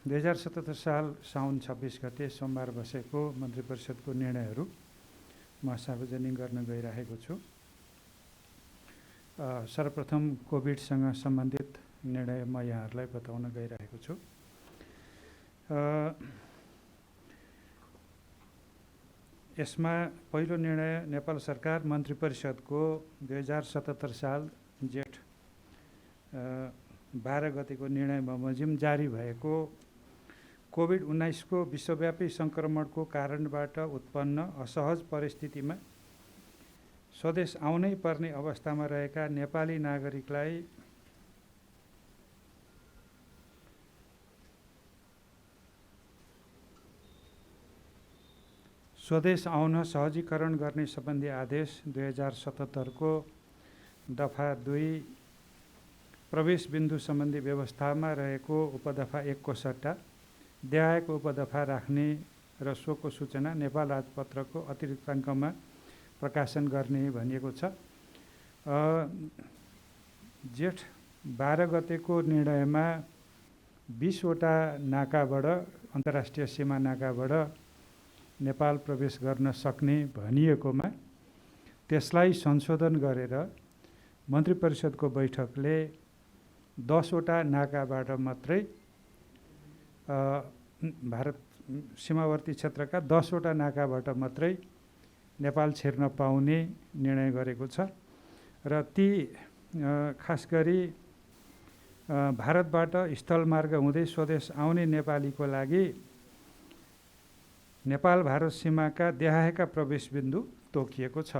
2077 साल साउन 26 गते सोमबार बसेको मन्त्री परिषदको निर्णयहरू म सार्वजनिक गर्न गइरहेको छु। सर्वप्रथम कोभिडसँग सम्बन्धित निर्णय म यहाँहरूलाई बताउन गइरहेको छु। यसमा पहिलो निर्णय नेपाल सरकार मन्त्री परिषदको 2077 साल जेठ 12 गतेको निर्णय बमोजिम जारी भएको कोभिड-19 को विश्वव्यापी संक्रमणको कारणबाट उत्पन्न असहज परिस्थितिमा स्वदेश आउनै पर्ने अवस्थामा रहेका नेपाली नागरिकलाई स्वदेश आउन सहजीकरण गर्ने सम्बन्धी आदेश 2077 को दफा 2 प्रवेश बिन्दु सम्बन्धी व्यवस्थामा रहेको उपदफा 1 को सट्टा देहायको उपदफा राख्ने र सोको सूचना नेपाल राजपत्रको अतिरिक्त अङ्कमा प्रकाशन गर्ने भनिएको छ। जेठ 12 गतेको निर्णयमा 20 वटा नाकाबाट अन्तर्राष्ट्रिय सीमा नाकाबाट नेपाल प्रवेश गर्न सक्ने भनिएकोमा त्यसलाई संशोधन गरेर मन्त्री परिषदको बैठकले 10 वटा नाकाबाट मात्रै भारत सीमावर्ती क्षेत्रका 10 वटा नाकाबाट मात्रै नेपाल छिर्न पाउने निर्णय गरेको छ र ती खास गरी भारतबाट स्थलमार्ग हुँदै स्वदेश आउने नेपालीको लागि नेपाल भारत सीमाका देहायका प्रवेश बिन्दु तोकिएको छ।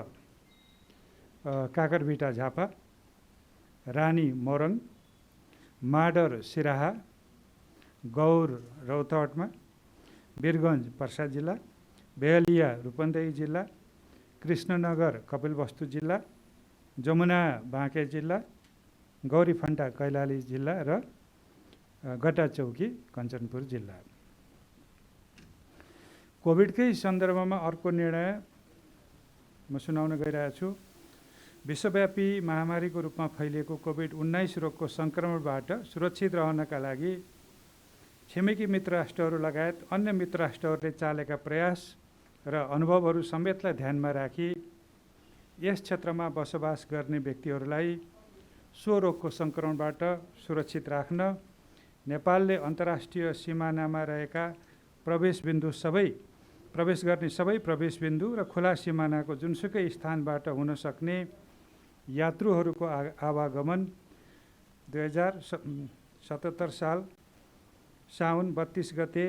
काकरभिटा झापा, रानी मोरङ, माडर सिराहा, गौर रौतहटमा, वीरगञ्ज पर्सा जिल्ला, बेहलिया रूपन्देही जिल्ला, कृष्णनगर कपिलवस्तु जिल्ला, जमुना बाँके जिल्ला, गौरीफन्टा कैलाली जिल्ला र गट्टाचौकी कञ्चनपुर जिल्ला। कोभिडकै सन्दर्भमा अर्को निर्णय म सुनाउन गइरहेको छु। विश्वव्यापी महामारीको रूपमा फैलिएको कोभिड-19 रोगको सङ्क्रमणबाट सुरक्षित रहनका लागि छिमेकी मित्र राष्ट्रहरू लगायत अन्य मित्र राष्ट्रहरूले चालेका प्रयास र अनुभवहरू समेतलाई ध्यानमा राखी यस क्षेत्रमा बसोबास गर्ने व्यक्तिहरूलाई सो रोगको सङ्क्रमणबाट सुरक्षित राख्न नेपालले अन्तर्राष्ट्रिय सिमानामा रहेका प्रवेश गर्ने सबै प्रवेश बिन्दु र खुला सिमानाको जुनसुकै स्थानबाट हुन सक्ने यात्रुहरूको आवागमन 2077 साल साउन 32 गते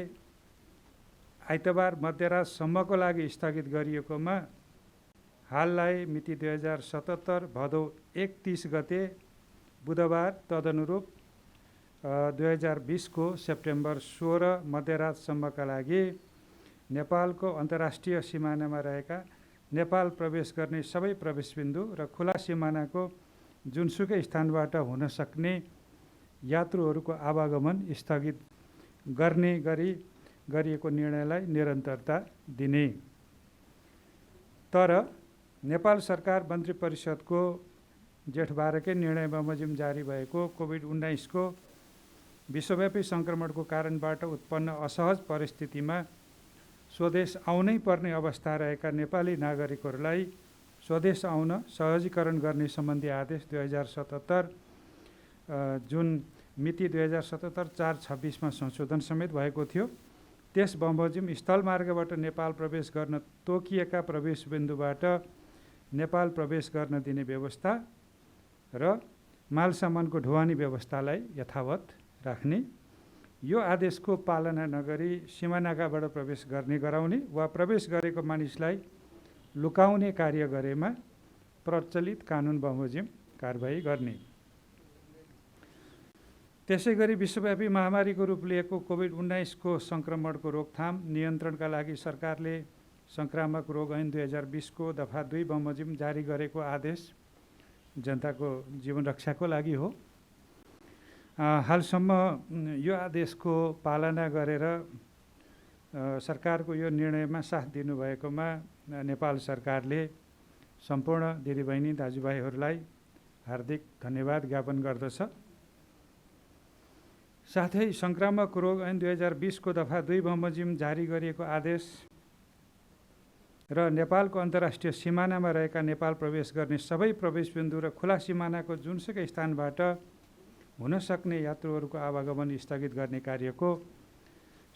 आइतबार मध्यरातसम्मको लागि स्थगित गरिएकोमा हाललाई मिति 2077 भदौ 31 गते बुधबार तदनुरूप 2020 को सेप्टेम्बर 16 मध्यरातसम्मका लागि नेपालको अन्तर्राष्ट्रिय सिमानामा रहेका नेपाल प्रवेश गर्ने सबै प्रवेश बिन्दु र खुला सिमानाको जुनसुकै स्थानबाट हुन सक्ने यात्रुहरूको आवागमन स्थगित गर्ने गरी गरिएको निर्णयलाई निरन्तरता दिने। तर नेपाल सरकार मन्त्री परिषदको जेठ 12 कै निर्णय बमोजिम जारी भएको कोभिड-19 को विश्वव्यापी सङ्क्रमणको कारणबाट उत्पन्न असहज परिस्थितिमा स्वदेश आउनै पर्ने अवस्था रहेका नेपाली नागरिकहरूलाई स्वदेश आउन सहजीकरण गर्ने सम्बन्धी आदेश 2077 जुन मिति 2077 4/26 मा संशोधन समेत भएको थियो। त्यस बमोजिम स्थलमार्गबाट नेपाल प्रवेश गर्न तोकिएका प्रवेश बिन्दुबाट नेपाल प्रवेश गर्न दिने व्यवस्था र माल सामानको ढुवानी व्यवस्थालाई यथावत राख्ने, यो आदेशको पालना नगरी सीमानाकाबाट प्रवेश गर्ने गराउने वा प्रवेश गरेको मानिसलाई लुकाउने कार्य गरेमा प्रचलित कानुन बमोजिम कारबाही गर्ने। त्यसै गरी विश्वव्यापी महामारीको रूप लिएको कोभिड-19 को सङ्क्रमणको रोकथाम नियन्त्रणका लागि सरकारले सङ्क्रामक रोग ऐन 2020 को दफा 2 बमोजिम जारी गरेको आदेश जनताको जीवन रक्षाको लागि हो। हालसम्म यो आदेशको पालना गरेर सरकारको यो निर्णयमा साथ दिनुभएकोमा नेपाल सरकारले सम्पूर्ण दिदीबहिनी दाजुभाइहरूलाई हार्दिक धन्यवाद ज्ञापन गर्दछ। साथै संक्रामक रोग ऐन 2020 को दफा 2 बमोजिम जारी गरिएको आदेश र नेपालको अन्तर्राष्ट्रिय सिमानामा रहेका नेपाल प्रवेश गर्ने सबै प्रवेशबिन्दु र खुला सिमानाको जुनसुकै स्थानबाट हुन सक्ने यात्रुहरूको आवागमन स्थगित गर्ने कार्यको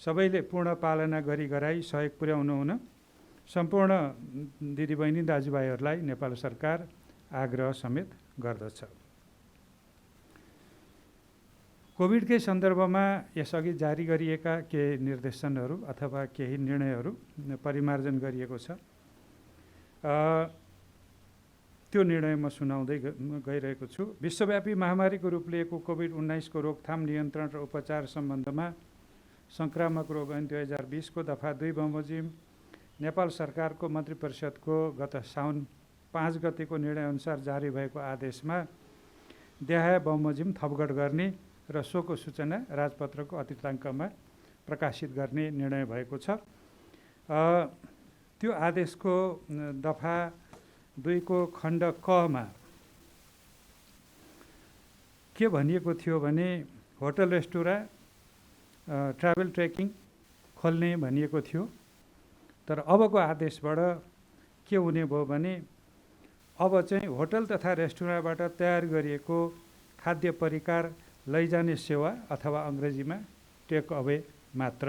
सबैले पूर्ण पालना गराई सहयोग पुर्याउनु हुन सम्पूर्ण दिदीबहिनी दाजुभाइहरूलाई नेपाल सरकार आग्रह समेत गर्दछ। कोभिडकै सन्दर्भमा यसअघि जारी गरिएका केही निर्देशनहरू अथवा केही निर्णयहरू परिमार्जन गरिएको छ। त्यो निर्णय म सुनाउँदै गइरहेको छु। विश्वव्यापी महामारीको रूप लिएको कोभिड-19 को रोकथाम, नियन्त्रण र उपचार सम्बन्धमा संक्रामक रोग ऐन 2020 को दफा 2 बमोजिम नेपाल सरकारको मन्त्री परिषदको गत साउन 5 गतेको निर्णयअनुसार जारी भएको आदेशमा देहाय बमोजिम थपगढ गर्ने र सोको सूचना राजपत्रको अतिरिक्ताङ्कमा प्रकाशित गर्ने निर्णय भएको छ। त्यो आदेशको दफा 2 को खण्ड क मा के भनिएको थियो भने होटल, रेस्टुरेन्ट, ट्राभल ट्रेकिङ खोल्ने भनिएको थियो। तर अबको आदेशबाट के हुने भयो भने अब चाहिँ होटल तथा रेस्टुरेन्टबाट तयार गरिएको खाद्य परिकार लैजाने सेवा अथवा अङ्ग्रेजीमा टेक अवे मात्र।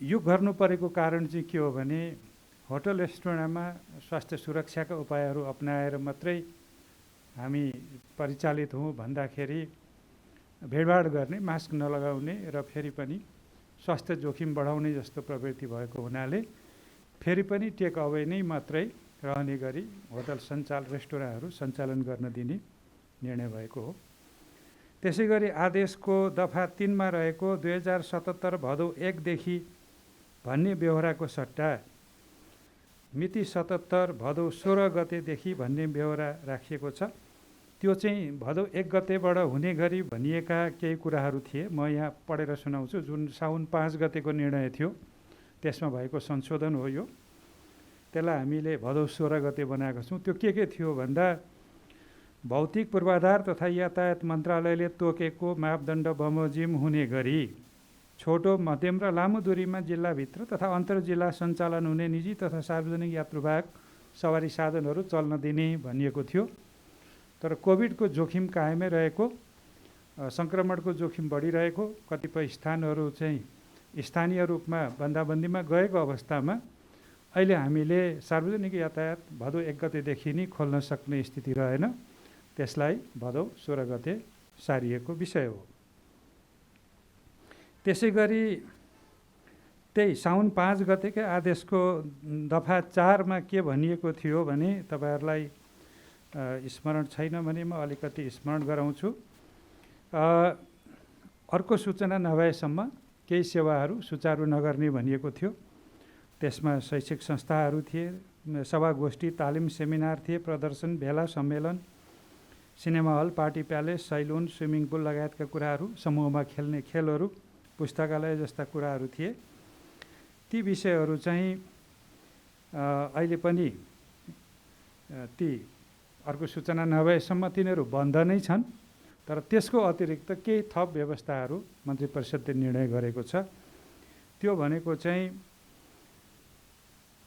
यो गर्नु परेको कारण चाहिँ के हो भने होटल रेस्टुरेन्टमा स्वास्थ्य सुरक्षाका उपायहरू अपनाएर मात्रै हामी परिचालित हौँ भन्दाखेरि भिडभाड गर्ने, मास्क नलगाउने र फेरि पनि स्वास्थ्य जोखिम बढाउने जस्तो प्रवृत्ति भएको हुनाले फेरि पनि टेक अवे नै मात्रै रहने गरी होटल रेस्टुरेन्टहरू सञ्चालन गर्न दिने निर्णय भएको हो। त्यसै गरी आदेशको दफा 3 मा रहेको 2077 भदौ 1 देखि भन्ने बेहोराको सट्टा मिति 77 भदौ 16 गतेदेखि भन्ने बेहोरा राखिएको छ। त्यो चाहिँ भदौ 1 गतेबाट हुने गरी भनिएका केही कुराहरू थिए। म यहाँ पढेर सुनाउँछु। जुन साउन 5 गतेको निर्णय थियो त्यसमा भएको संशोधन हो यो। त्यसलाई हामीले भदौ 16 गते बनाएको छौँ। त्यो के थियो भन्दा भौतिक पूर्वाधार तथा यातायात मन्त्रालयले तोकेको मापदण्ड बमोजिम हुने गरी छोटो, मध्यम र लामो दूरीमा जिल्लाभित्र तथा अन्तर जिल्ला सञ्चालन हुने निजी तथा सार्वजनिक यात्रुवाहक सवारी साधनहरू चल्न दिने भनिएको थियो। तर कोभिडको जोखिम कायमै रहेको, सङ्क्रमणको जोखिम बढिरहेको, कतिपय स्थानहरू चाहिँ स्थानीय रूपमा बन्दाबन्दीमा गएको अवस्थामा अहिले हामीले सार्वजनिक यातायात भदौ 1 गतेदेखि नै खोल्न सक्ने स्थिति रहेन। त्यसलाई भदौ 16 गते सारिएको विषय हो। त्यसै गरी त्यही साउन 5 गतेकै आदेशको दफा 4 मा के भनिएको थियो भने तपाईँहरूलाई स्मरण छैन भने म अलिकति स्मरण गराउँछु। अर्को सूचना नभएसम्म केही सेवाहरू सुचारू नगर्ने भनिएको थियो। त्यसमा शैक्षिक संस्थाहरू थिए, सभागोष्ठी, तालिम, सेमिनार थिए, प्रदर्शन, भेला, सम्मेलन, cinema hall, party palace, salon, swimming pool लगायतका कुराहरू, समूहमा खेल्ने खेलहरू, पुस्तकालय जस्ता कुराहरू थिए। ती विषयहरू चाहिँ अहिले पनि ती अर्को सूचना नभएसम्म तिनीहरू बन्द नै छन्। तर त्यसको अतिरिक्त केही थप व्यवस्थाहरू मन्त्री परिषदले निर्णय गरेको छ। त्यो भनेको चाहिँ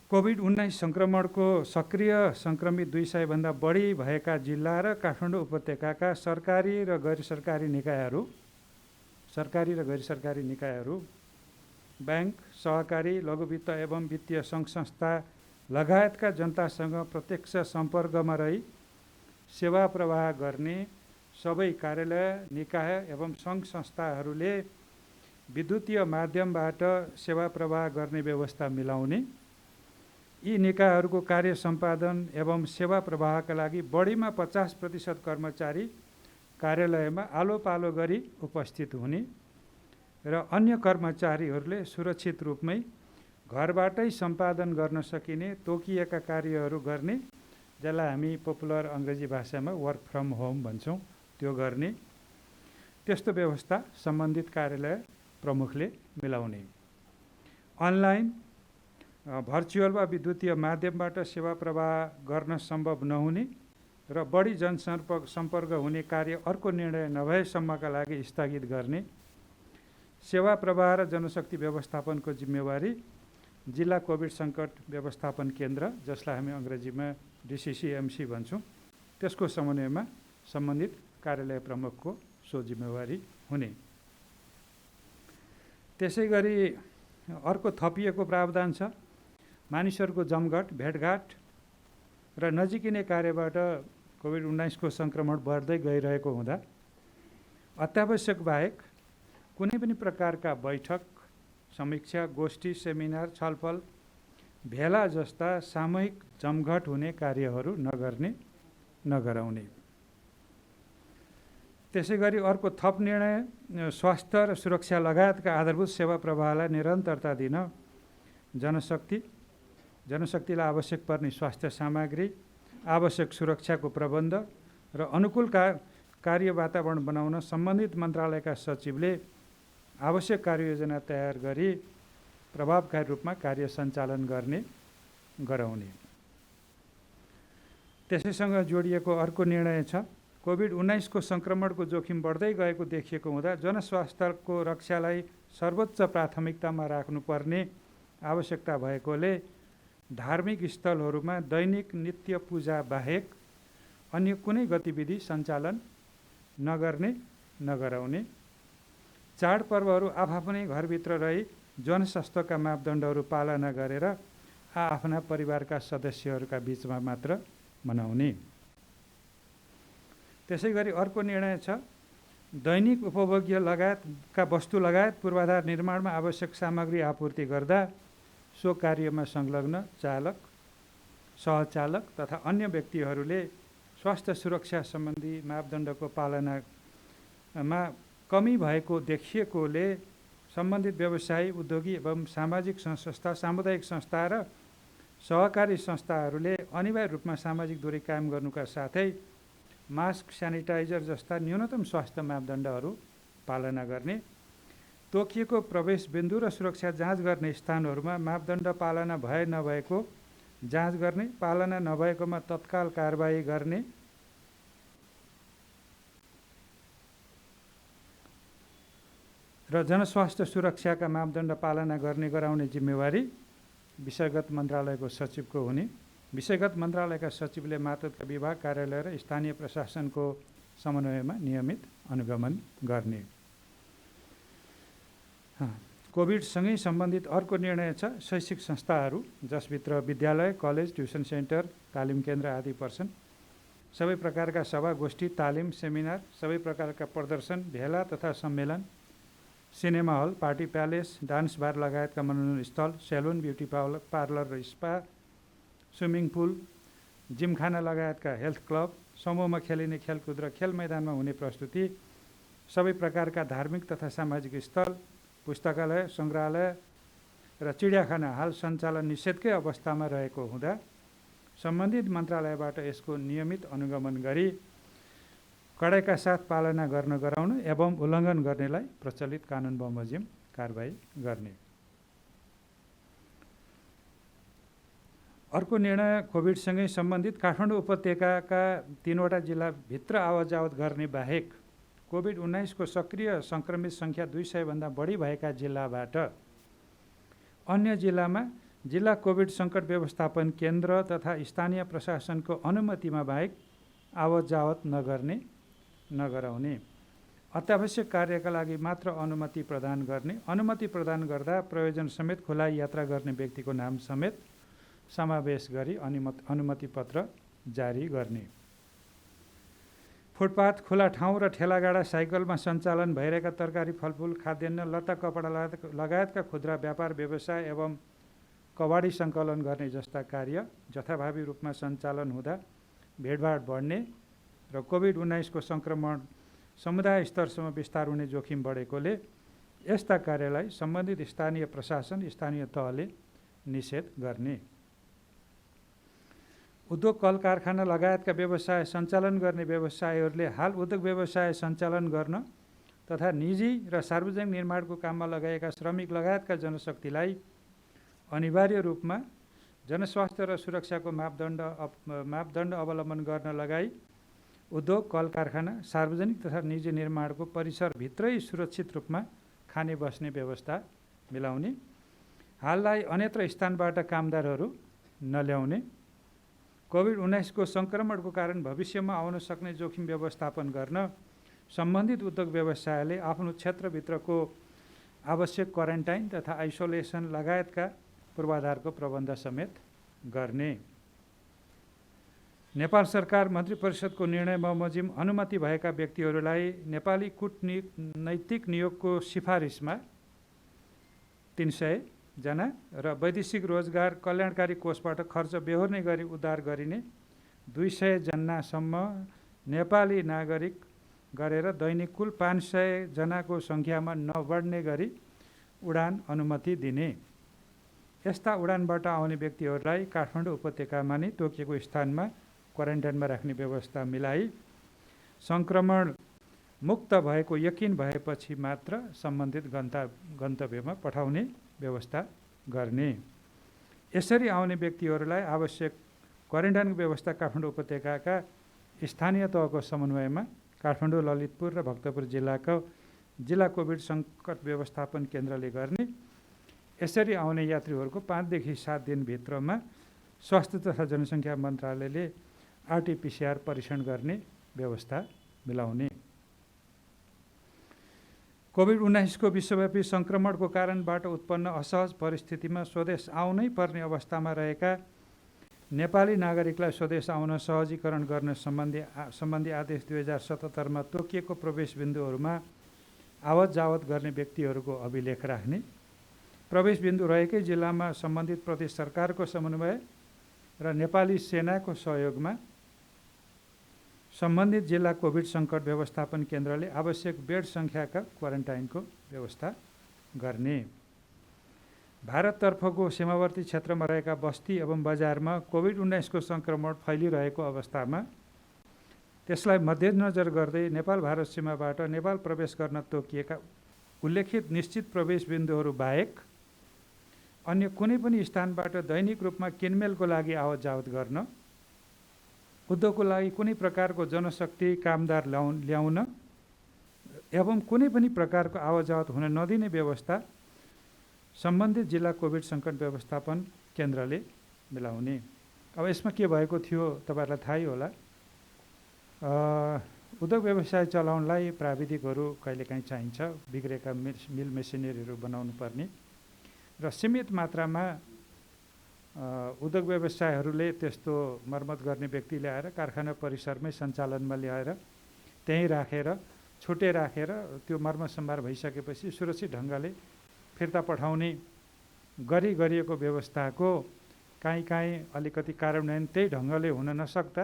कोभिड-19 सङ्क्रमणको सक्रिय सङ्क्रमित 200 भन्दा बढी भएका जिल्ला र काठमाडौँ उपत्यकाका सरकारी र गैर सरकारी निकायहरू, ब्याङ्क, सहकारी, लघुवित्त एवं वित्तीय सङ्घ संस्था लगायतका जनतासँग प्रत्यक्ष सम्पर्कमा रही सेवा प्रवाह गर्ने सबै कार्यालय, निकाय एवं सङ्घ संस्थाहरूले विद्युतीय माध्यमबाट सेवा प्रवाह गर्ने व्यवस्था मिलाउने, यी निकायहरूको कार्य सम्पादन एवं सेवा प्रवाहका लागि बढीमा 50% कर्मचारी कार्यालयमा आलो पालो गरी उपस्थित हुने र अन्य कर्मचारीहरूले सुरक्षित रूपमै घरबाटै सम्पादन गर्न सकिने तोकिएका कार्यहरू गर्ने, जसलाई हामी पपुलर अङ्ग्रेजी भाषामा वर्क फ्रम होम भन्छौँ, त्यो गर्ने। त्यस्तो व्यवस्था सम्बन्धित कार्यालय प्रमुखले मिलाउने। अनलाइन, भर्चुअल वा विद्युतीय माध्यमबाट सेवा प्रवाह गर्न सम्भव नहुने र बढी जनसम्पर्क हुने कार्य अर्को निर्णय नभएसम्मका लागि स्थगित गर्ने, सेवा प्रवाह र जनशक्ति व्यवस्थापनको जिम्मेवारी जिल्ला कोभिड सङ्कट व्यवस्थापन केन्द्र, जसलाई हामी अङ्ग्रेजीमा DCCMC भन्छौँ, त्यसको समन्वयमा सम्बन्धित कार्यालय प्रमुखको सो जिम्मेवारी हुने। त्यसै गरी अर्को थपिएको प्रावधान छ, मानिसहरूको जमघट, भेटघाट र नजिकिने कार्यबाट कोभिड-19 को सङ्क्रमण बढ्दै गइरहेको हुँदा अत्यावश्यक बाहेक कुनै पनि प्रकारका बैठक, समीक्षा, गोष्ठी, सेमिनार, छलफल, भेला जस्ता सामूहिक जमघट हुने कार्यहरू नगर्ने, नगराउने। त्यसै गरी अर्को थप निर्णय, स्वास्थ्य र सुरक्षा लगायतका आधारभूत सेवा प्रवाहलाई निरन्तरता दिन जनशक्तिलाई आवश्यक पर्ने स्वास्थ्य सामग्री, आवश्यक सुरक्षाको प्रबन्ध र अनुकूल कार्य वातावरण बनाउन सम्बन्धित मन्त्रालयका सचिवले आवश्यक कार्ययोजना तयार गरी प्रभावकारी रूपमा कार्य सञ्चालन गराउने। त्यसैसँग जोडिएको अर्को निर्णय छ, कोभिड-19 को सङ्क्रमणको जोखिम बढ्दै गएको देखिएको हुँदा जनस्वास्थ्यको रक्षालाई सर्वोच्च प्राथमिकतामा राख्नुपर्ने आवश्यकता भएकोले धार्मिक स्थलहरूमा दैनिक नित्य पूजा बाहेक अन्य कुनै गतिविधि सञ्चालन नगर्ने, नगराउने। चाडपर्वहरू आफआफ्नै घरभित्र रही जनस्वास्थ्यका मापदण्डहरू पालना गरेर आफ्ना परिवारका सदस्यहरूका बीचमा मात्र मनाउने। त्यसै गरी अर्को निर्णय छ, दैनिक उपभोग्य लगायतका वस्तु लगायत पूर्वाधार निर्माणमा आवश्यक सामग्री आपूर्ति गर्दा सो कार्यमा संलग्न चालक, सहचालक तथा अन्य व्यक्तिहरूले स्वास्थ्य सुरक्षा सम्बन्धी मापदण्डको पालनामा कमी भएको देखिएकोले सम्बन्धित व्यवसायी, उद्योगी एवं सामाजिक संस्था, सामुदायिक संस्था र सहकारी संस्थाहरूले अनिवार्य रूपमा सामाजिक दूरी कायम गर्नुका साथै मास्क, सेनिटाइजर जस्ता न्यूनतम स्वास्थ्य मापदण्डहरू पालना गर्ने, तोकिएको प्रवेश बिन्दु र सुरक्षा जाँच गर्ने स्थानहरूमा मापदण्ड पालना भए नभएको जाँच गर्ने, पालना नभएकोमा तत्काल कारबाही गर्ने, र जनस्वास्थ्य सुरक्षाका मापदण्ड पालना गराउने जिम्मेवारी विषयगत मन्त्रालयको सचिवको हुने। विषयगत मन्त्रालयका सचिवले मातहतका विभाग, कार्यालय र स्थानीय प्रशासनको समन्वयमा नियमित अनुगमन गर्ने। कोभिडसँगै सम्बन्धित अर्को निर्णय छ, शैक्षिक संस्थाहरू जसभित्र विद्यालय, कलेज, ट्युसन सेन्टर, तालिम केन्द्र आदि पर्छन्, सबै प्रकारका सभा, गोष्ठी, तालिम, सेमिनार, सबै प्रकारका प्रदर्शन, भेला तथा सम्मेलन, cinema hall, party palace, dance bar लगायतका मनोरञ्जन स्थल, सेलुन, ब्युटी पार्लर र स्पा, स्विमिङ पुल, जिमखाना लगायतका हेल्थ क्लब, समूहमा खेलिने खेलकुद र खेल मैदानमा हुने प्रस्तुति, सबै प्रकारका धार्मिक तथा सामाजिक स्थल, पुस्तकालय, सङ्ग्रहालय र चिडियाखाना हाल सञ्चालन निषेधकै अवस्थामा रहेको हुँदा सम्बन्धित मन्त्रालयबाट यसको नियमित अनुगमन गरी कडाइका साथ पालना गराउन एवं उल्लङ्घन गर्नेलाई प्रचलित कानुन बमोजिम कारबाही गर्ने। अर्को निर्णय, कोभिडसँगै सम्बन्धित काठमाडौँ उपत्यकाका 3वटा जिल्लाभित्र आवत-जावत गर्ने बाहेक कोभिड-19 को सक्रिय सङ्क्रमित सङ्ख्या 200 भन्दा बढी भएका जिल्लाबाट अन्य जिल्लामा जिल्ला कोभिड सङ्कट व्यवस्थापन केन्द्र तथा स्थानीय प्रशासनको अनुमतिमा बाहेक आवत-जावत नगर्ने, नगराउने। अत्यावश्यक कार्यका लागि मात्र अनुमति प्रदान गर्ने, अनुमति प्रदान गर्दा प्रयोजन समेत खुला यात्रा गर्ने व्यक्तिको नाम समेत समावेश गरी अनुमति पत्र जारी गर्ने। फुटपाथ, खुला ठाउँ र ठेलागाडा, साइकलमा सञ्चालन भइरहेका तरकारी, फलफुल, खाद्यान्न, लत्ता, कपडा लगायतका खुद्रा व्यापार व्यवसाय एवं कबाडी सङ्कलन गर्ने जस्ता कार्य जथाभावी रूपमा सञ्चालन हुँदा भिडभाड बढ्ने र कोभिड-19 को सङ्क्रमण समुदाय स्तरसम्म विस्तार हुने जोखिम बढेकोले यस्ता कार्यलाई सम्बन्धित स्थानीय प्रशासन, स्थानीय तहले निषेध गर्ने। उद्योग, कल कारखाना लगायतका व्यवसाय सञ्चालन गर्ने व्यवसायीहरूले हाल उद्योग व्यवसाय सञ्चालन गर्न तथा निजी र सार्वजनिक निर्माणको काममा लगाएका श्रमिक लगायतका जनशक्तिलाई अनिवार्य रूपमा जनस्वास्थ्य र सुरक्षाको मापदण्ड अवलम्बन गर्न लगाई उद्योग, कल कारखाना, सार्वजनिक तथा निजी निर्माणको परिसरभित्रै सुरक्षित रूपमा खाने बस्ने व्यवस्था मिलाउने, हाललाई अन्यत्र स्थानबाट कामदारहरू नल्याउने, कोभिड-19 सङ्क्रमणको कारण भविष्यमा आउन सक्ने जोखिम व्यवस्थापन गर्न सम्बन्धित उद्योग व्यवसायले आफ्नो क्षेत्रभित्रको आवश्यक क्वारेन्टाइन तथा आइसोलेसन लगायतका पूर्वाधारको प्रबन्ध समेत गर्ने। नेपाल सरकार मन्त्री परिषदको निर्णय बमोजिम अनुमति भएका व्यक्तिहरूलाई नेपाली कूटनैतिक नियोगको सिफारिसमा 300 जना र वैदेशिक रोजगार कल्याणकारी कोषबाट खर्च बेहोर्ने गरी उद्धार गरिने 200 जनासम्म नेपाली नागरिक गरेर दैनिक कुल 500 जनाको सङ्ख्यामा नबढ्ने गरी उडान अनुमति दिने। यस्ता उडानबाट आउने व्यक्तिहरूलाई काठमाडौँ उपत्यकामा नै तोकिएको स्थानमा क्वारेन्टाइनमा राख्ने व्यवस्था मिलाई सङ्क्रमण मुक्त भएको यकिन भएपछि मात्र सम्बन्धित गन्तव्यमा पठाउने व्यवस्था गर्ने। यसरी आउने व्यक्तिहरूलाई आवश्यक क्वारेन्टाइनको व्यवस्था काठमाडौँ उपत्यकाका स्थानीय तहको समन्वयमा काठमाडौँ, ललितपुर र भक्तपुर जिल्लाको जिल्ला कोभिड सङ्कट व्यवस्थापन केन्द्रले गर्ने। यसरी आउने यात्रीहरूको 5 देखि 7 दिनभित्रमा स्वास्थ्य तथा जनसङ्ख्या मन्त्रालयले RT-PCR परीक्षण गर्ने व्यवस्था मिलाउने। कोभिड-19 विश्वव्यापी सङ्क्रमणको कारणबाट उत्पन्न असहज परिस्थितिमा स्वदेश आउनै पर्ने अवस्थामा रहेका नेपाली नागरिकलाई स्वदेश आउन सहजीकरण गर्न सम्बन्धी आदेश 2077 मा तोकिएको प्रवेश बिन्दुहरूमा आवत जावत गर्ने व्यक्तिहरूको अभिलेख राख्ने, प्रवेश बिन्दु रहेकै जिल्लामा सम्बन्धित प्रदेश सरकारको समन्वय र नेपाली सेनाको सहयोगमा सम्बन्धित जिल्ला कोभिड सङ्कट व्यवस्थापन केन्द्रले आवश्यक बेड सङ्ख्याका क्वारेन्टाइनको व्यवस्था गर्ने। भारततर्फको सीमावर्ती क्षेत्रमा रहेका बस्ती एवं बजारमा कोभिड-19 सङ्क्रमण फैलिरहेको अवस्थामा त्यसलाई मध्यनजर गर्दै नेपाल भारत सीमाबाट नेपाल प्रवेश गर्न तोकिएका उल्लेखित निश्चित प्रवेश बिन्दुहरू बाहेक अन्य कुनै पनि स्थानबाट दैनिक रूपमा किनमेलको लागि आवत जावत गर्न, उद्योगको लागि कुनै प्रकारको जनशक्ति कामदार ल्याउन एवं कुनै पनि प्रकारको आवत जावत हुन नदिने व्यवस्था सम्बन्धित जिल्ला कोभिड सङ्कट व्यवस्थापन केन्द्रले मिलाउने। अब यसमा के भएको थियो तपाईँहरूलाई थाहै होला। उद्योग व्यवसाय चलाउनलाई प्राविधिकहरू कहिलेकाहीँ चाहिन्छ, बिग्रेका मिल मेसिनरीहरू बनाउनु पर्ने र सीमित मात्रामा उद्योग व्यवसायहरूले त्यस्तो मर्मत गर्ने व्यक्ति ल्याएर कारखाना परिसरमै सञ्चालनमा ल्याएर त्यहीँ राखेर छुट्टै राखेर त्यो मर्मसम्भार भइसकेपछि सुरक्षित ढङ्गले फिर्ता पठाउने गरिएको व्यवस्थाको काहीँ अलिकति कार्यान्वयन त्यही ढङ्गले हुन नसक्दा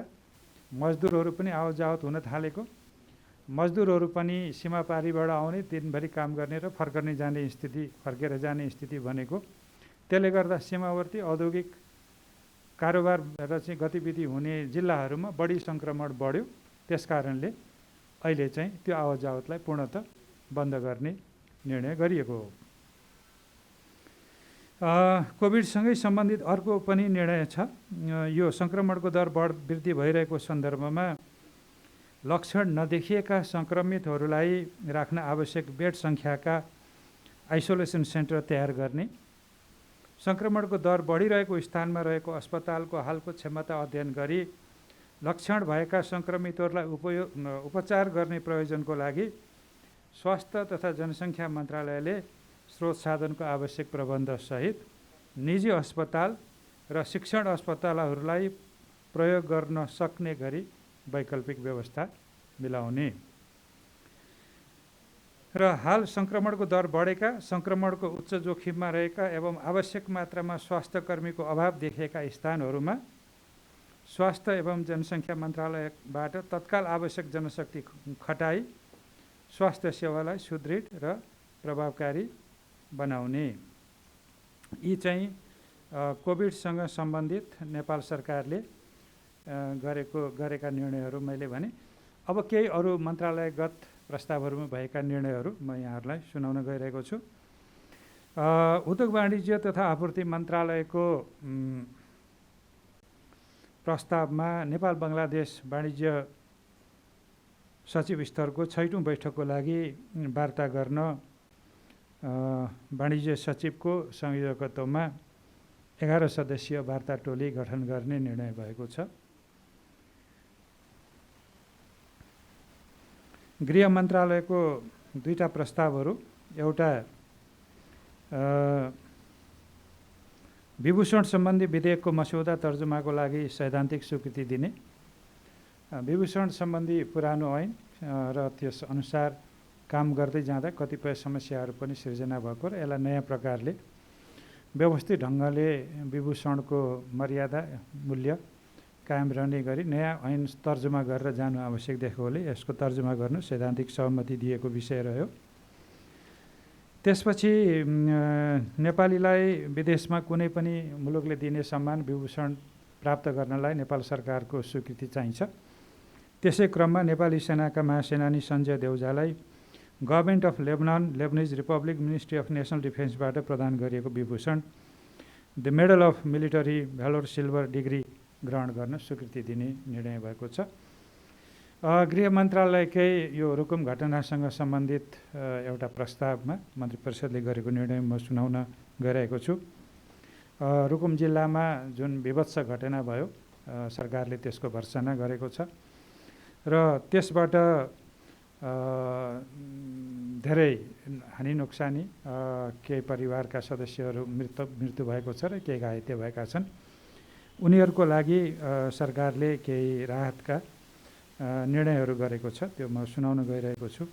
मजदुरहरू पनि आवत जावत हुन थालेको, मजदुरहरू पनि सीमापारीबाट आउने दिनभरि काम गर्ने र फर्केर जाने स्थिति बनेको। त्यसले गर्दा सीमावर्ती औद्योगिक कारोबार र चाहिँ गतिविधि हुने जिल्लाहरूमा बढी सङ्क्रमण बढ्यो। त्यसकारणले अहिले चाहिँ त्यो आवत जावतलाई पूर्णतः बन्द गर्ने निर्णय गरिएको हो। कोभिडसँगै सम्बन्धित अर्को पनि निर्णय छ। यो सङ्क्रमणको दर वृद्धि भइरहेको सन्दर्भमा लक्षण नदेखिएका सङ्क्रमितहरूलाई राख्न आवश्यक बेड सङ्ख्याका आइसोलेसन सेन्टर तयार गर्ने, सङ्क्रमणको दर बढिरहेको स्थानमा रहेको अस्पतालको हालको क्षमता अध्ययन गरी लक्षण भएका सङ्क्रमितहरूलाई उपचार गर्ने प्रयोजनको लागि स्वास्थ्य तथा जनसङ्ख्या मन्त्रालयले स्रोत साधनको आवश्यक प्रबन्धसहित निजी अस्पताल र शिक्षण अस्पतालहरूलाई प्रयोग गर्न सक्ने गरी वैकल्पिक व्यवस्था मिलाउने र हाल सङ्क्रमणको दर बढेका, सङ्क्रमणको उच्च जोखिममा रहेका एवं आवश्यक मात्रामा स्वास्थ्य कर्मीको अभाव देखिएका स्थानहरूमा स्वास्थ्य एवं जनसङ्ख्या मन्त्रालयबाट तत्काल आवश्यक जनशक्ति खटाई स्वास्थ्य सेवालाई सुदृढ र प्रभावकारी बनाउने। यी चाहिँ कोभिडसँग सम्बन्धित नेपाल सरकारले गरेका निर्णयहरू मैले भने। अब केही अरू मन्त्रालयगत प्रस्तावहरूमा भएका निर्णयहरू म यहाँहरूलाई सुनाउन गइरहेको छु। उद्योग वाणिज्य तथा आपूर्ति मन्त्रालयको प्रस्तावमा नेपाल बङ्गलादेश वाणिज्य सचिव स्तरको 6औँ बैठकको लागि वार्ता गर्न वाणिज्य सचिवको संयोजकत्वमा 11 सदस्यीय वार्ता टोली गठन गर्ने निर्णय भएको छ। गृह मन्त्रालयको दुईटा प्रस्तावहरू, एउटा विभूषण सम्बन्धी विधेयकको मस्यौदा तर्जुमाको लागि सैद्धान्तिक स्वीकृति दिने। विभूषण सम्बन्धी पुरानो ऐन र त्यस अनुसार काम गर्दै जाँदा कतिपय समस्याहरू पनि सिर्जना भएको र यसलाई नयाँ प्रकारले व्यवस्थित ढङ्गले विभूषणको मर्यादा मूल्य कायम रहने गरी नयाँ ऐन तर्जुमा गरेर जानु आवश्यक देखेकोले यसको तर्जुमा गर्न सैद्धान्तिक सहमति दिएको विषय रह्यो। त्यसपछि नेपालीलाई विदेशमा कुनै पनि मुलुकले दिने सम्मान विभूषण प्राप्त गर्नलाई नेपाल सरकारको स्वीकृति चाहिन्छ। त्यसै क्रममा नेपाली सेनाका महासेनानी सञ्जय देउजालाई government of Lebanon, Lebanese republic, ministry of national डिफेन्सबाट प्रदान गरिएको विभूषण the medal of military valour silver degree ग्रहण गर्न स्वीकृति दिने निर्णय भएको छ। गृह मन्त्रालयकै यो रुकुम घटनासँग सम्बन्धित एउटा प्रस्तावमा मन्त्री परिषदले गरेको निर्णय म सुनाउन गइरहेको छु। रुकुम जिल्लामा जुन विभत्स घटना भयो, सरकारले त्यसको भर्त्सना गरेको छ र त्यसबाट धेरै हानि नोक्सानी, केही परिवारका सदस्यहरू मृत्यु भएको छ र केही घाइते भएका छन्। उनीहरूको लागि सरकारले केही राहतका निर्णयहरू गरेको छ, त्यो म सुनाउन गइरहेको छु।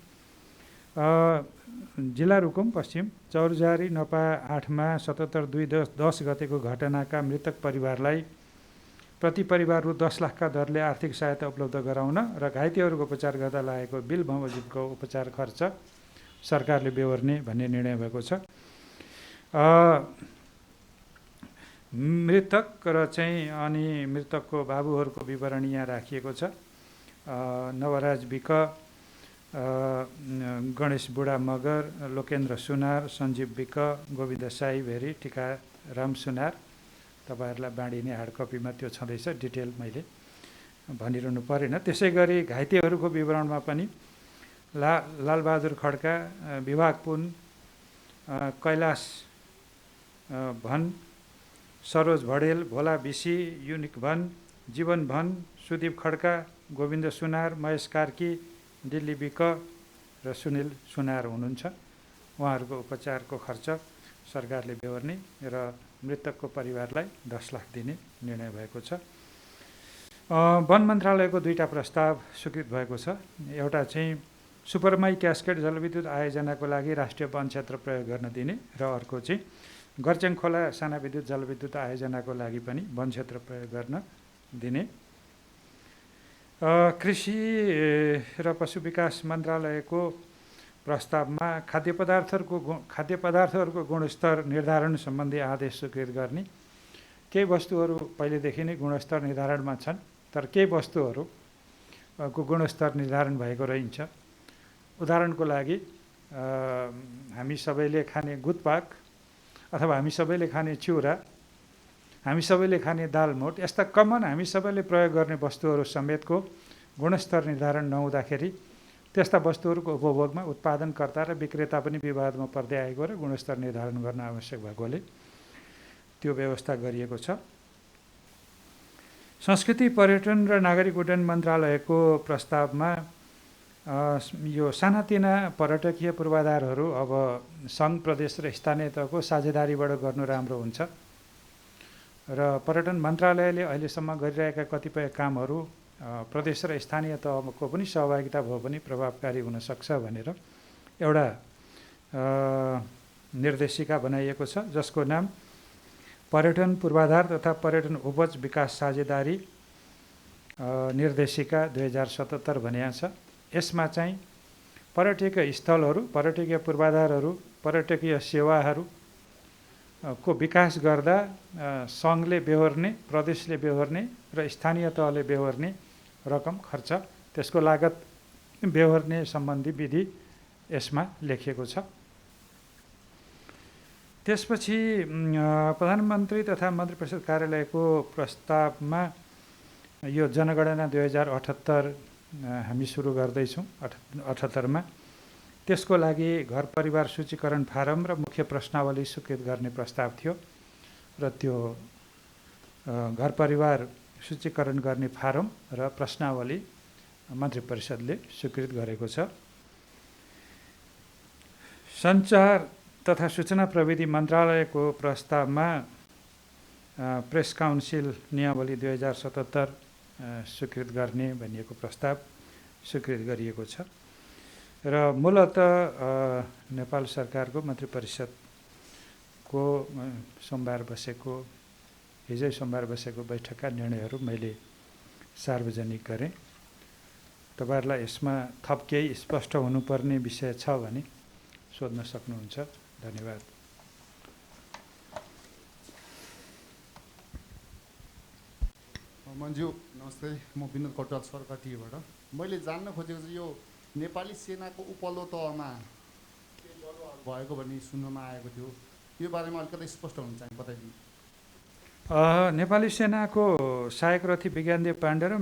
जिल्ला रुकुम पश्चिम चौरजारी नपा 8मा 77/2/10 गतेको घटनाका मृतक परिवारलाई प्रति परिवार रु 10 लाखका दरले आर्थिक सहायता उपलब्ध गराउन र घाइतेहरूको उपचार गर्दा लागेको बिल बमोजिमको उपचार खर्च सरकारले बेहोर्ने भन्ने निर्णय भएको छ। मृतक र चाहिँ अनि मृतकको बाबुहरूको विवरण यहाँ राखिएको छ। नवराज विक, गणेश बुढा मगर, लोकेन्द्र सुनार, सञ्जीव विक, गोविन्द साई भेरी, टिकाराम सुनार। तपाईँहरूलाई बाँडिने हार्ड कपीमा त्यो छँदैछ, डिटेल मैले भनिरहनु परेन। त्यसै गरी घाइतेहरूको विवरणमा पनि लालबहादुर खड्का, विभाग पुन, कैलाश भन, सरोज भडेल, भोला बिसी, युनिक भन, जीवन भन, सुदीप खड्का, गोविन्द सुनार, महेश कार्की, दिल्ली विक र सुनिल सुनार हुनुहुन्छ। उहाँहरूको उपचारको खर्च सरकारले बेहोर्ने र मृतकको परिवारलाई 10 लाख दिने निर्णय भएको छ। वन मन्त्रालयको दुईटा प्रस्ताव स्वीकृत भएको छ। एउटा चाहिँ सुपरमाई क्यास्केड जलविद्युत आयोजनाको लागि राष्ट्रिय वन क्षेत्र प्रयोग गर्न दिने र अर्को चाहिँ गर्चेङ खोला साना विद्युत जलविद्युत आयोजनाको लागि पनि वन क्षेत्र प्रयोग गर्न दिने। कृषि र पशु विकास मन्त्रालयको प्रस्तावमा खाद्य पदार्थहरूको गुणस्तर निर्धारण सम्बन्धी आदेश स्वीकृत गर्ने। केही वस्तुहरू पहिलेदेखि नै गुणस्तर निर्धारणमा छन्, तर केही वस्तुहरूको गुणस्तर निर्धारण भएको रहन्छ। उदाहरणको लागि हामी सबैले खाने गुतपाक अथवा हामी सबैले खाने चिउरा, हामी सबैले खाने दालमोट, यस्ता कमन हामी सबैले प्रयोग गर्ने वस्तुहरू समेतको गुणस्तर निर्धारण नहुँदाखेरि त्यस्ता वस्तुहरूको उपभोगमा उत्पादनकर्ता र विक्रेता पनि विवादमा पर्दै आएको र गुणस्तर निर्धारण गर्न आवश्यक भएकोले त्यो व्यवस्था गरिएको छ। संस्कृति, पर्यटन र नागरिक उड्डयन मन्त्रालयको प्रस्तावमा यो सानातिना पर्यटकीय पूर्वाधारहरू अब सङ्घ, प्रदेश र स्थानीय तहको साझेदारीबाट गर्नु राम्रो हुन्छ र पर्यटन मन्त्रालयले अहिलेसम्म गरिरहेका कतिपय कामहरू प्रदेश र स्थानीय तहको पनि सहभागिता भयो भने प्रभावकारी हुन सक्छ भनेर एउटा निर्देशिका बनाइएको छ, जसको नाम पर्यटन पूर्वाधार तथा पर्यटन उपज विकास साझेदारी निर्देशिका 2077 भनिएको छ। यसमा चाहिँ पर्यटकीय स्थलहरू, पर्यटकीय पूर्वाधारहरू, पर्यटकीय सेवाहरू को विकास गर्दा सङ्घले बेहोर्ने, प्रदेशले बेहोर्ने र स्थानीय तहले बेहोर्ने रकम खर्च, त्यसको लागत बेहोर्ने सम्बन्धी विधि यसमा लेखिएको छ। त्यसपछि प्रधानमन्त्री तथा मन्त्री परिषद कार्यालयको प्रस्तावमा यो जनगणना 2078 हामी सुरु गर्दैछौँ 78मा। त्यसको लागि घर परिवार सूचीकरण फारम र मुख्य प्रश्नावली स्वीकृत गर्ने प्रस्ताव थियो र त्यो घर परिवार सूचीकरण गर्ने फारम र प्रश्नावली मन्त्री परिषदले स्वीकृत गरेको छ। सञ्चार तथा सूचना प्रविधि मन्त्रालयको प्रस्तावमा प्रेस काउन्सिल नियमावली 2077 स्वीकृत गर्ने भनिएको प्रस्ताव स्वीकृत गरिएको छ र मूलतः नेपाल सरकारको मन्त्री परिषदको हिजै सोमबार बसेको बैठकका निर्णयहरू मैले सार्वजनिक गरेँ। तपाईहरुलाई यसमा थप केही स्पष्ट हुनुपर्ने विषय छ भने सोध्न सक्नुहुन्छ। धन्यवाद। मन्जु नमस्ते, म विनोद कटुवाल सरकाटीबाट। मैले जान्न खोजेको चाहिँ यो नेपाली सेनाको उपल्लो तहमा भएको भन्ने सुन्नमा आएको थियो, यो बारेमा अलिकति स्पष्ट हुन चाहिँ बताइदिनु। नेपाली सेनाको सहायक रथी विज्ञानदेव पाण्डे र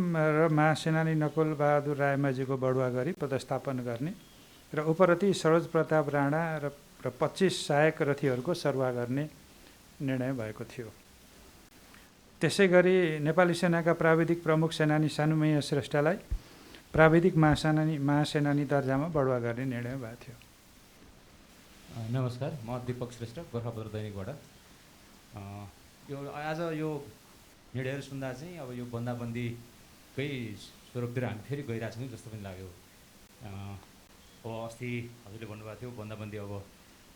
महासेनानी नकुल बहादुर रायमाझीको बढुवा गरी पदस्थापन गर्ने र उपरथी सरोज प्रताप राणा र 25 सहायक रथीहरूको सरुवा गर्ने निर्णय भएको थियो। त्यसै गरी नेपाली सेनाका प्राविधिक प्रमुख सेनानी सानुमैया श्रेष्ठलाई प्राविधिक महासेनानी दर्जामा बढुवा गर्ने निर्णय भएको थियो। नमस्कार, म दीपक श्रेष्ठ, गोर्खापत्र दैनिकबाट। आज यो निर्णयहरू सुन्दा चाहिँ अब यो बन्दाबन्दीकै स्वरूपतिर हामी फेरि गइरहेछौँ जस्तो पनि लाग्यो। अब अस्ति हजुरले भन्नुभएको थियो बन्दाबन्दी अब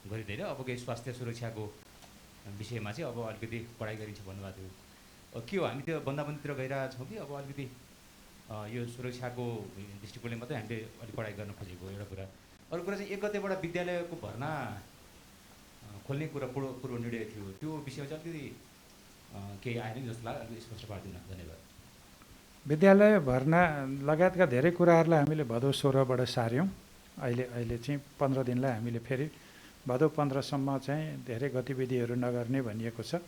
गरिँदैन, अब केही स्वास्थ्य सुरक्षाको विषयमा चाहिँ अब अलिकति पढाइ गरिन्छ भन्नुभएको थियो। के हो, हामी त्यो बन्दाबन्दीतिर गइरहेछौँ कि अब अलिकति यो सुरक्षाको दृष्टिकोणले मात्रै हामीले अलिक पढाइ गर्न खोजेको एउटा कुरा। अरू कुरा चाहिँ 1 गतेबाट विद्यालयको भर्ना खोल्ने कुरा पूर्व निर्णय थियो, त्यो विषयमा चाहिँ अलिकति केही आएन जस्तो लाग्यो, अलिकति स्पष्ट पारिदिनु। धन्यवाद। विद्यालय भर्ना लगायतका धेरै कुराहरूलाई हामीले भदौ 16बाट सार्यौँ। अहिले चाहिँ 15 दिनलाई हामीले फेरि भदौ 15सम्म चाहिँ धेरै गतिविधिहरू नगर्ने भनिएको छ।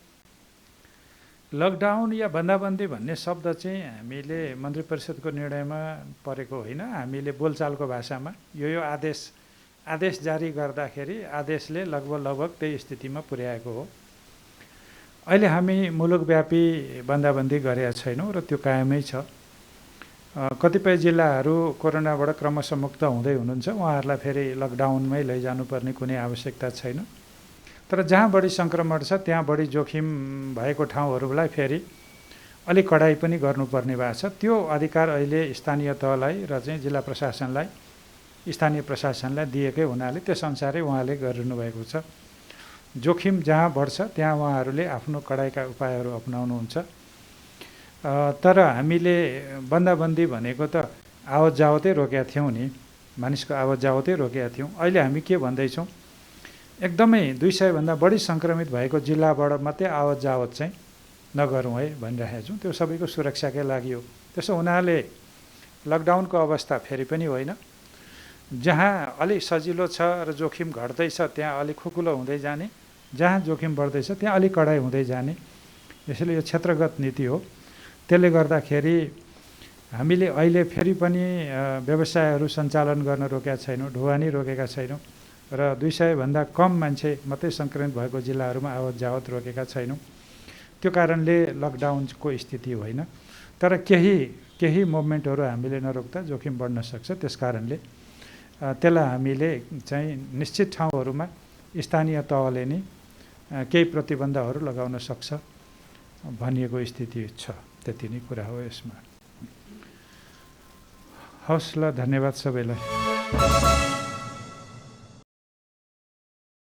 लकडाउन या बन्दाबन्दी भन्ने शब्द चाहिँ हामीले मन्त्री परिषदको निर्णयमा परेको होइन, हामीले बोलचालको भाषामा यो आदेश जारी गर्दाखेरि आदेशले लगभग त्यही स्थितिमा पुर्याएको हो। अहिले हामी मुलुकव्यापी बन्दाबन्दी गरेका छैनौँ र त्यो कायमै छ। कतिपय जिल्लाहरू कोरोनाबाट क्रमशः मुक्त हुँदै हुनुहुन्छ, उहाँहरूलाई फेरि लकडाउनमै लैजानुपर्ने कुनै आवश्यकता छैन। तर जहाँ बढी सङ्क्रमण छ त्यहाँ बढी जोखिम भएको ठाउँहरूलाई फेरि अलिक कडाइ पनि गर्नुपर्ने भएको छ। त्यो अधिकार अहिले स्थानीय तहलाई र चाहिँ जिल्ला प्रशासनलाई स्थानीय प्रशासनलाई दिएकै हुनाले त्यसअनुसारै उहाँले गरिरहनु भएको छ। जोखिम जहाँ बढ्छ त्यहाँ उहाँहरूले आफ्नो कडाइका उपायहरू अपनाउनुहुन्छ। तर हामीले बन्दाबन्दी भनेको त आवत जावतै रोकेका थियौँ नि, मानिसको आवत जावतै रोकेका थियौँ। अहिले हामी के भन्दैछौँ, एकदमै 200भन्दा बढी सङ्क्रमित भएको जिल्लाबाट मात्रै आवत जावत चाहिँ नगरौँ है भनिरहेका छौँ। त्यो सबैको सुरक्षाकै लागि हो। त्यसो हुनाले लकडाउनको अवस्था फेरि पनि होइन, जहाँ अलिक सजिलो छ र जोखिम घट्दैछ त्यहाँ अलिक खुकुलो हुँदै जाने, जहाँ जोखिम बढ्दैछ त्यहाँ अलिक कडाइ हुँदै जाने। यसैले यो क्षेत्रगत नीति हो। त्यसले गर्दाखेरि हामीले अहिले फेरि पनि व्यवसायहरू सञ्चालन गर्न रोकेका छैनौँ, ढुवानी रोकेका छैनौँ र 200भन्दा कम मान्छे मात्रै सङ्क्रमित भएको जिल्लाहरूमा आवत जावत रोकेका छैनौँ। त्यो कारणले लकडाउनको स्थिति होइन। तर केही मुभमेन्टहरू हामीले नरोक्दा जोखिम बढ्न सक्छ। त्यस कारणले त्यसलाई हामीले चाहिँ निश्चित ठाउँहरूमा स्थानीय तहले नै केही प्रतिबन्धहरू लगाउन सक्छ भनिएको स्थिति छ। त्यति नै कुरा हो यसमा। हवस् ल, धन्यवाद सबैलाई।